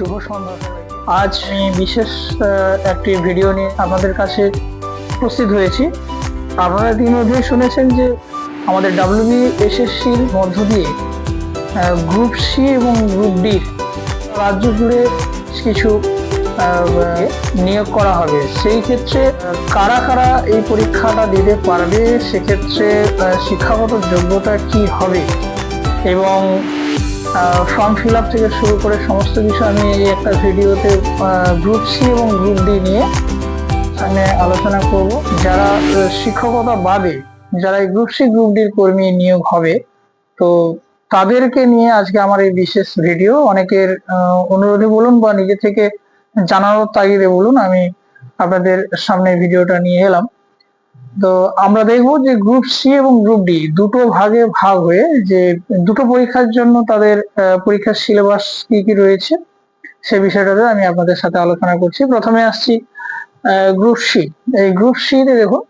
শুভ সন্ধ্যা সবাইকে। আজ আমি বিশেষ একটি ভিডিও নিয়ে আপনাদের কাছে উপস্থিত হয়েছি। আপনারা ইতিমধ্যে শুনেছেন যে আমাদের WBSSCর মধ্য দিয়ে গ্রুপ সি এবং গ্রুপ ডি রাজ্য জুড়ে কিছু নিয়োগ করা হবে। সেই ক্ষেত্রে কারা কারা এই পরীক্ষাটা দিতে পারবে, সেক্ষেত্রে শিক্ষাগত যোগ্যতা কি হবে এবং ফর্ম ফিল আপ থেকে শুরু করে সমস্ত কিছু আমি এই একটা ভিডিওতে গ্রুপ সি এবং গ্রুপ ডি নিয়ে আমি আলোচনা করব। যারা শিক্ষকতা বাদে যারা এই গ্রুপ সি গ্রুপ ডির কর্মী নিয়োগ হবে, তো তাদেরকে নিয়ে আজকে আমার এই বিশেষ ভিডিও। অনেকের অনুরোধে বলুন বা নিজে থেকে জানানোর তাগিদে বলুন, আমি আপনাদের সামনে ভিডিওটা নিয়ে এলাম। তো আমরা দেখবো যে গ্রুপ সি এবং গ্রুপ ডি দুটো ভাগে ভাগ হয়ে যে দুটো পরীক্ষার জন্য তাদের পরীক্ষার সিলেবাস কি কি রয়েছে সে বিষয়টাতে আমি আপনাদের সাথে আলোচনা করছি। প্রথমে আসছি গ্রুপ সি। এই গ্রুপ সিতে দেখুন,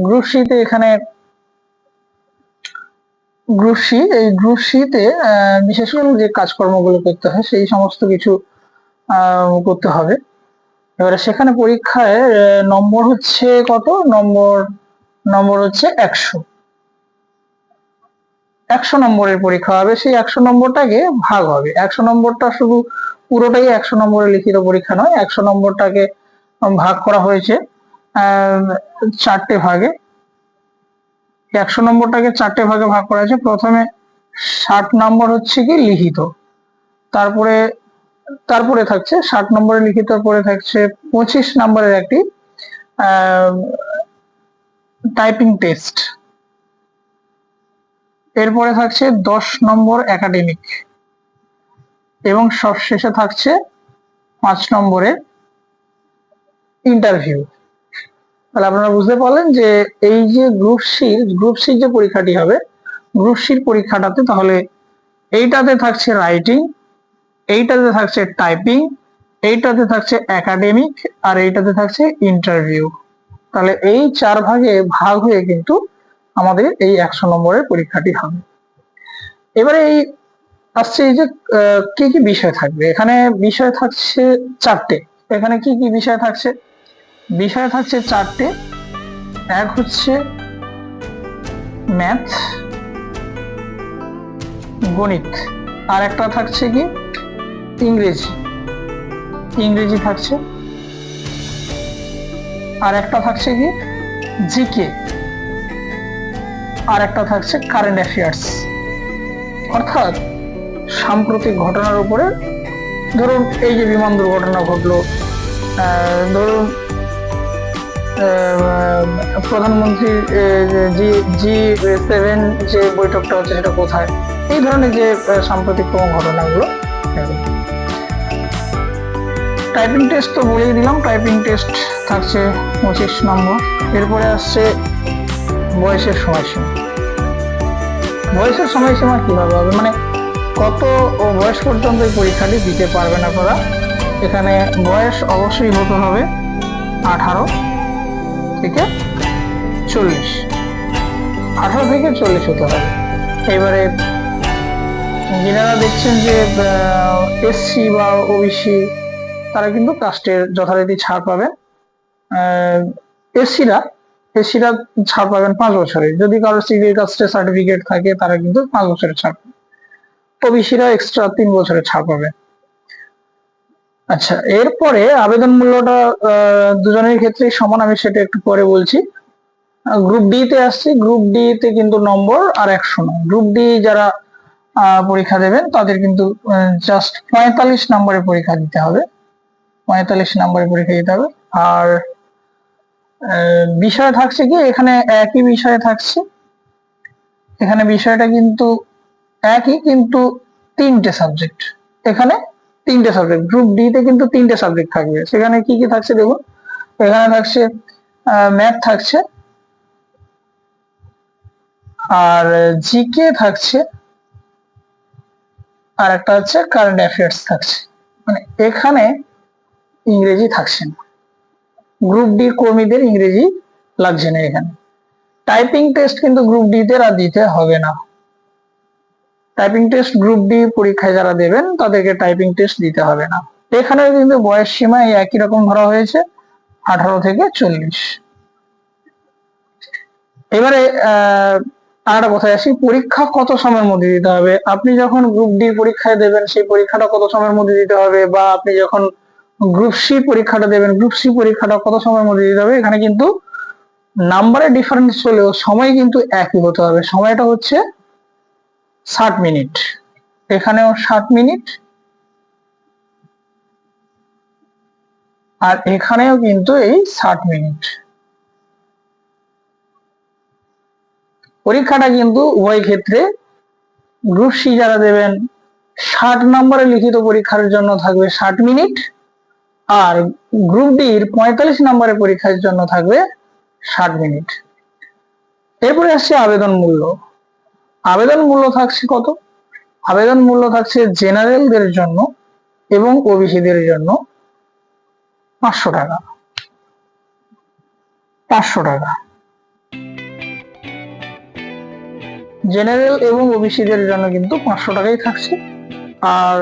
গ্রুপ সিতে এখানে গ্রুপ সিতে বিশেষ করে যে কাজকর্মগুলো করতে হয় সেই সমস্ত কিছু করতে হবে। এবারে সেখানে পরীক্ষায় নম্বর হচ্ছে কত? নম্বর হচ্ছে 100 নম্বরের পরীক্ষা হবে। সেই 100 নম্বরটাকে ভাগ হবে। 100 নম্বরটা শুধু পুরোটাই 100 নম্বরের লিখিত পরীক্ষা নয়, 100 নম্বরটাকে ভাগ করা হয়েছে চারটে ভাগে। 100 নম্বরটাকে চারটে ভাগে ভাগ করা হয়েছে। প্রথমে 60 নম্বর হচ্ছে কি লিখিত, তারপরে থাকছে 60 নম্বরের লিখিত, পরে থাকছে 25 নম্বরের একটি টাইপিং টেস্ট, এরপরে থাকছে 10 নম্বর একাডেমিক এবং সবশেষে থাকছে 5 নম্বরের ইন্টারভিউ। তাহলে আপনারা বুঝতে পারলেন যে এই যে গ্রুপ সির যে পরীক্ষাটি হবে, গ্রুপ সির পরীক্ষাটাতে তাহলে এইটাতে থাকছে রাইটিং, এইটাতে থাকছে টাইপিং, এইটাতে থাকছে একাডেমিক, আর এইটাতে থাকছে ইন্টারভিউ। তাহলে এই 4 ভাগে ভাগ হয়ে কিন্তু আমাদের এই 100 নম্বরের পরীক্ষাটি হবে। এবারে এই আসছে এই যে কি কি বিষয় থাকবে। এখানে বিষয় থাকছে 4টে। এখানে কি কি বিষয় থাকছে? বিষয় থাকছে 4টে। এক হচ্ছে ম্যাথ, গণিত, আর একটা থাকছে কি ইংরেজি থাকছে, আর একটা থাকছে কি জিকে, আর একটা থাকছে কারেন্ট অ্যাফেয়ার্স, অর্থাৎ সাম্প্রতিক ঘটনার উপরে। ধরুন এই যে বিমান দুর্ঘটনা ঘটলো, ধরুন প্রধানমন্ত্রীর G7 যে বৈঠকটা হচ্ছে সেটা কোথায়, এই ধরনের যে সাম্প্রতিকতম ঘটনাগুলো। টাইপিং টেস্ট তো বলেই দিলাম, টাইপিং টেস্ট থাকছে 25 নম্বর। এরপরে আসছে বয়সের সময়সীমা কিভাবে হবে, মানে কত বয়স পর্যন্ত এই পরীক্ষাটি দিতে পারবেন আপনারা। এখানে বয়স অবশ্যই হতে হবে 18 থেকে 40, 18 থেকে 40 হতে হবে। এবারে যারা দেখছেন যে এসসি বা ওবিসি তারা কিন্তু কাস্টের যথারীতি ছাড় পাবেন। এসসিরা ছাড় পাবেন 5 বছরে। যদি কারো সিভিল কাস্টের সার্টিফিকেট থাকে তারা কিন্তু 5 বছরের ছাড় পাবে। ওবিসিরা এক্সট্রা 3 বছরের ছাড় পাবে। আচ্ছা, এরপরে আবেদন মূল্যটা দুজনের ক্ষেত্রেই সমান, আমি সেটা একটু পরে বলছি। গ্রুপ ডি তে আসছে। গ্রুপ ডি তে কিন্তু নম্বর আর 100 নয়। গ্রুপ ডি যারা পরীক্ষা দেবেন তাদের কিন্তু জাস্ট 45 নম্বরের পরীক্ষা দিতে হবে। 45 নম্বরের পরীক্ষা দিতে হবে। আর বিষয় থাকছে কি, এখানে একই বিষয় থাকছে। এখানে বিষয়টা কিন্তু একই, কিন্তু 3টে সাবজেক্ট। এখানে 3টে সাবজেক্ট। গ্রুপ ডি তে কিন্তু 3টে সাবজেক্ট থাকবে। সেখানে কি কি থাকছে দেখুন। এখানে থাকছে ম্যাথ থাকছে, আর জিকে থাকছে, আর একটা হচ্ছে কারেন্ট অ্যাফেয়ার্স থাকছে। মানে এখানে ইংরেজি থাকছে না। গ্রুপ ডি কর্মীদের ইংরেজি লাগছে না এখানে। টাইপিং টেস্ট কিন্তু গ্রুপ ডি তে আর দিতে হবে না। টাইপিং টেস্ট গ্রুপ ডি পরীক্ষায় যারা দেবেন তাদেরকে টাইপিং টেস্ট দিতে হবে না। এখানেও কিন্তু বয়স সীমা এই একই রকম ধরা হয়েছে, 18 থেকে 40। এবারে আরেকটা কথায় আসি, পরীক্ষা কত সময়ের মধ্যে দিতে হবে। আপনি যখন গ্রুপ ডি পরীক্ষায় দেবেন সেই পরীক্ষাটা কত সময়ের মধ্যে দিতে হবে, বা আপনি যখন গ্রুপ সি পরীক্ষাটা দেবেন গ্রুপ সি পরীক্ষাটা কত সময়ের মধ্যে দিতে হবে, এখানে কিন্তু নাম্বারের ডিফারেন্স হলেও সময় কিন্তু একই হতে হবে। সময়টা হচ্ছে 60 মিনিট, এখানেও 60 মিনিট, আর এখানেও কিন্তু এই 60 মিনিট। পরীক্ষাটা কিন্তু উভয় ক্ষেত্রে গ্রুপ সি যারা দেবেন 60 নম্বরের লিখিত পরীক্ষার জন্য থাকবে 60 মিনিট, আর গ্রুপ ডির 45 নম্বরের পরীক্ষার জন্য থাকবে 60 মিনিট। এরপরে আসছে আবেদন মূল্য। আবেদন মূল্য থাকছে কত? আবেদন মূল্য থাকছে জেনারেলদের জন্য এবং ওবিসিদের জন্য 500 টাকা। 500 টাকা জেনারেল এবং ওবিসিদের জন্য কিন্তু 500 টাকাই থাকছে। আর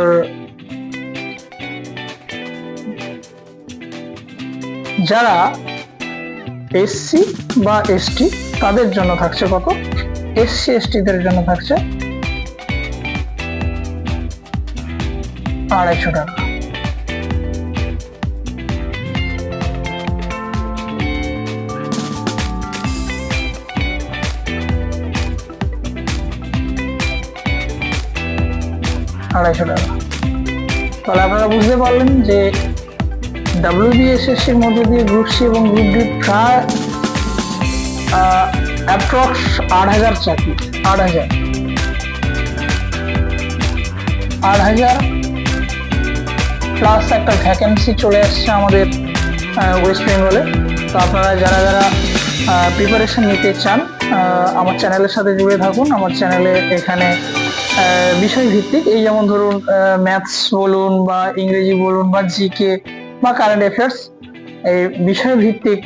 যারা এসসি বা এসটি তাদের জন্য থাকছে কত? এসসি এসটিদের জন্য থাকছে 250 টাকা। তাহলে আপনারা বুঝতে পারলেন যে WBSSC এর মধ্যে দিয়ে গ্রুপ সি এবং গ্রুপ ডি প্রায় অ্যাপ্রক্স 8000 চাকরি, 8000 প্লাস একটা ভ্যাকেন্সি চলে আসছে আমাদের ওয়েস্ট বেঙ্গলে। তো আপনারা যারা যারা প্রিপারেশন নিতে চান আমার চ্যানেলের সাথে জুড়ে থাকুন। আমার চ্যানেলে এখানে বিষয় ভিত্তিক, এই যেমন ধরুন ম্যাথস বলুন বা ইংরেজি বলুন বা জিকে বা কারেন্ট অ্যাফেয়ার্স, এই বিষয় ভিত্তিক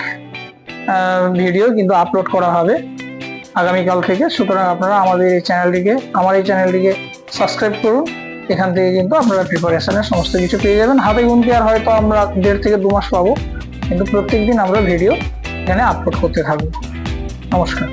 ভিডিও কিন্তু আপলোড করা হবে আগামীকাল থেকে। সুতরাং আপনারা আমার এই চ্যানেলটিকে সাবস্ক্রাইব করুন। এখান থেকে কিন্তু আপনারা প্রিপারেশনের সমস্ত কিছু পেয়ে যাবেন। হাতে গুনতে আর হয়তো আমরা 1.5 থেকে 2 মাস পাবো, কিন্তু প্রত্যেকদিন আমরা ভিডিও এখানে আপলোড করতে থাকবো। নমস্কার।